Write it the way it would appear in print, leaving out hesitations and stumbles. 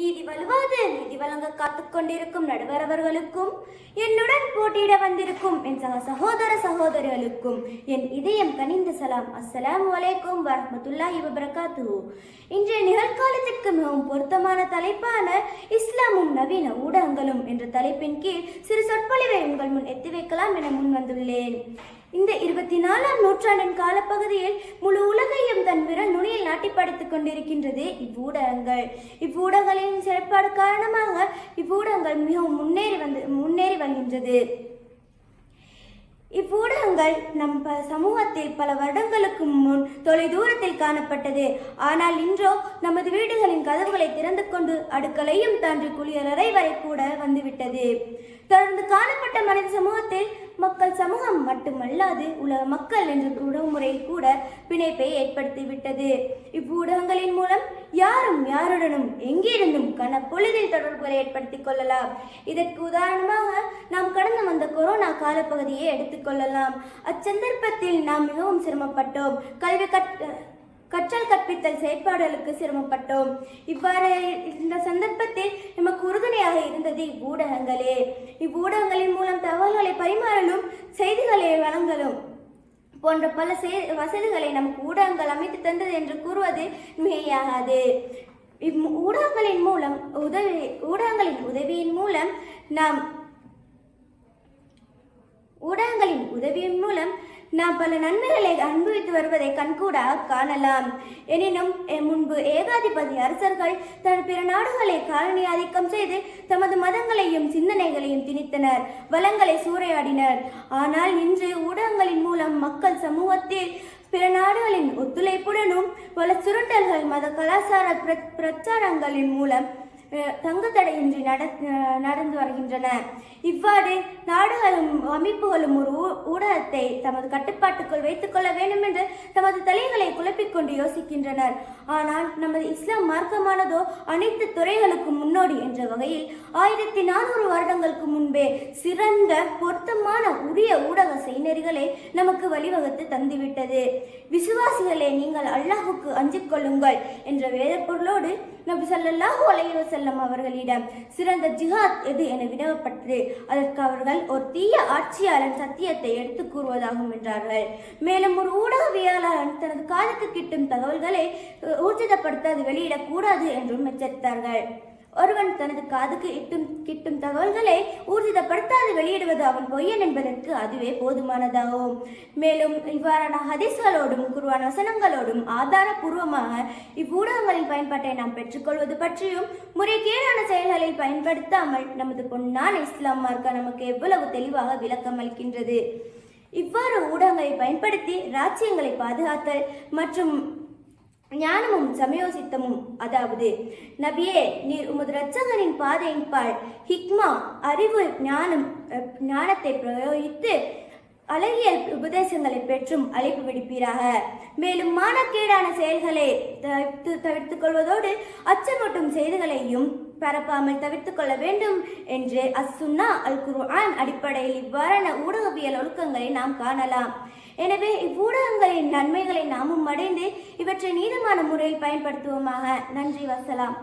நீதி வலுவாது நீதி வழங்க காத்துக்கொண்டிருக்கும் நடுவரவர்களுக்கும் என்னுடன் போட்டியிட வந்திருக்கும் என் சகோதர சகோதரிகளுக்கும் என் இதயம் கனிந்த சலாம். அஸ்ஸலாமு அலைக்கும் வரஹ்மத்துல்லாஹி வபரகாத்துஹு. இன்றைய நிகழ்காலத்திற்கு மிகவும் பொருத்தமான தலைப்பான இஸ்லாமும் நவீன ஊடகங்களும் என்ற தலைப்பின் கீழ் சிறு சொற்பொழிவை உங்கள் முன் எத்தி வைக்கலாம் என முன் வந்துள்ளேன். இந்த 24ஆம் நூற்றாண்டின் காலப்பகுதியில் முழு உலகையும் தன் விரல் நுனியில் நாட்டி படைத்துக் கொண்டிருக்கின்றது இவ்வூடகங்கள். இவ்வூடகங்களின் செயற்பாடு காரணமாக இவ்வூடகங்கள் மிகவும் முன்னேறி வருகின்றது. இவ்வூடகங்கள் நம் சமூகத்தில் பல வருடங்களுக்கு முன் தொலைதூரத்தில் காணப்பட்டது. ஆனால் இன்றோ நமது வீடுகளின் கதவுகளை திறந்து கொண்டு அடுக்களையும் தாண்டி குளியலறை வரை கூட வந்துவிட்டது. தொடர்ந்து காணப்பட்ட மனித சமூகத்தில் மக்கள் சமூகம் மட்டுமல்லாது உலக மக்கள் என்ற உறவுமுறை கூட பிணைப்பை ஏற்படுத்திவிட்டது. இவ்வூடகங்களின் மூலம் யாரும் யாருடனும் எங்கிருந்தும் கனப்பொழுதில் தொடர்புகளை ஏற்படுத்திக் கொள்ளலாம். இதற்கு உதாரணமாக நாம் கடந்து வந்த கொரோனா காலப்பகுதியை எடுத்துக்கொள்ளலாம். அச்சந்தர்ப்பத்தில் நாம் மிகவும் சிரமப்பட்டோம். கற்றல் கற்பித்தல் செயற்பாடுகளுக்கு சிரமப்பட்டோம். இவ்வாறு இந்த சந்தர்ப்பத்தில் நமக்கு உறுதுணையாக இருந்தது இவ்வூடகங்களே. இவ்வூடகங்களின் மூலம் தகவல்களை பரிமாறலும் செய்திகளை வழங்கலும் போன்ற பல வசதிகளை நமக்கு ஊடகங்கள் அமைத்து தந்தது என்று கூறுவது மிகையாகாது. ஊடகங்களின் உதவியின் மூலம் நாம் பல நன்மைகளை அனுபவித்து வருவதை கண்கூடாக காணலாம். எனினும் முன்பு ஏகாதிபதி அரசர்கள் பிற நாடுகளை காலனி ஆதிக்கம் செய்து தமது மதங்களையும் சிந்தனைகளையும் திணித்தனர், வளங்களை சூறையாடினர். ஆனால் இன்று ஊடகங்களின் மூலம் மக்கள் சமூகத்தில் பிற நாடுகளின் ஒத்துழைப்புடனும் பல சுருண்டல்கள் மத கலாச்சார பிரச்சாரங்களின் மூலம் தங்குதடையின்றி நடந்து வருகின்றன. இவ்வாறு நாடுகளும் அமைப்புகளும் ஒரு ஊடகத்தை தமது கட்டுப்பாட்டுக்குள் வைத்துக் கொள்ள வேண்டும் என்று தமது தலைகளை குழப்பிக்கொண்டு யோசிக்கின்றனர். ஆனால் நமது இஸ்லாம் மார்க்கமானதோ அனைத்து துறைகளுக்கும் முன்னோடி என்ற வகையில் 1400 வருடங்களுக்கு முன்பே சிறந்த பொருத்தமான உரிய ஊடக செய்நெறிகளை நமக்கு வழிவகுத்து தந்துவிட்டது. விசுவாசிகளே, நீங்கள் அல்லாஹுக்கு அஞ்சிக் கொள்ளுங்கள் என்ற வேத பொருளோடு நபி ஸல்லல்லாஹு அலைஹி வஸல்லம் அவர்களிடம் சிறந்த ஜிஹாத் எது என வினவப்பட்டது. அதற்கு அவர்கள் ஒரு தீய ஆட்சியாளன் சத்தியத்தை எடுத்து கூறுவதாகும் என்றார்கள். மேலும் ஒரு ஊடகவியலாளர் தனது காதுக்கு கிட்டும் தகவல்களை ஊர்ஜிதப்படுத்த அது வெளியிடக்கூடாது என்றும் எச்சரித்தார்கள். ஒருவன் தனது காதுக்கு கிட்டும் தகவல்களை ஊர்ஜிதப்படுத்தாது வெளியிடுவது அவன் பொய்யன் என்பதற்கு அதுவே போதுமானதாகும். மேலும் இவ்வாறான ஹதீஸ்களோடும் குர்ஆன் வசனங்களோடும் ஆதாரபூர்வமாக இவ்வூடகங்களின் பயன்பாட்டை நாம் பெற்றுக்கொள்வது பற்றியும் முறைகேடான செயல்களில் பயன்படுத்தாமல் நமது பொன்னான இஸ்லாம் மார்க்கம் நமக்கு எவ்வளவு தெளிவாக விளக்கம் அளிக்கின்றது. இவ்வாறு ஊடகங்களை பயன்படுத்தி ராஜ்யங்களை பாதுகாத்தல் மற்றும் ஞானமும் சமயோசித்தமும், அதாவது நபியே, நீர் உமது இரட்சகனின் பாதையின் பால் ஹிக்மா அறிவு ஞானத்தை பிரயோகித்து அழகிய உபதேசங்களை பெற்றும் அழைப்பு விடுப்பீராக. மேலும் மானக்கேடான செயல்களை தவிர்த்துக் கொள்வதோடு அச்சமூட்டும் செய்திகளையும் பரப்பாமல் தவிர்த்துக் கொள்ள வேண்டும் என்று அஸ்-சுன்னா அல் குர்ஆன் அடிப்படையில் இவ்வாறான ஊடகவியல் ஒழுக்கங்களை நாம் காணலாம். எனவே இவ்வூடகங்களின் நன்மைகளை நாமும் அடைந்து இவற்றை நீதமான முறையில் பயன்படுத்துவோமாக. நன்றி, வசலாம்.